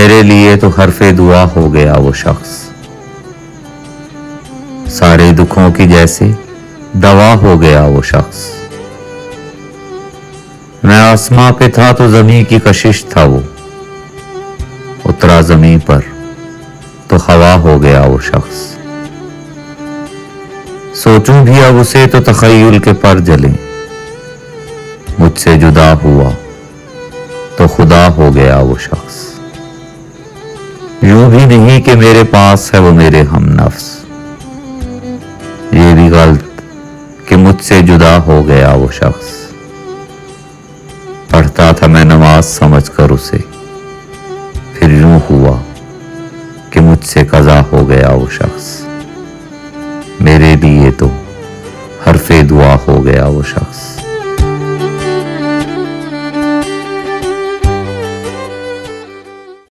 میرے لیے تو حرف دعا ہو گیا وہ شخص، سارے دکھوں کی جیسے دوا ہو گیا وہ شخص۔ میں آسماں پہ تھا تو زمیں کی کشش تھا وہ، اترا زمیں پر تو ہوا ہو گیا وہ شخص۔ سوچوں بھی اب اسے تو تخیل کے پر جلیں، مجھ سے جدا ہوا تو خدا ہو گیا وہ شخص۔ یوں بھی نہیں کہ میرے پاس ہے وہ میرے ہم نفس، یہ بھی غلط کہ مجھ سے جدا ہو گیا وہ شخص۔ پڑھتا تھا میں نماز سمجھ کر اسے، پھر یوں ہوا کہ مجھ سے قضا ہو گیا وہ شخص۔ میرے لیے تو حرف دعا ہو گیا وہ شخص۔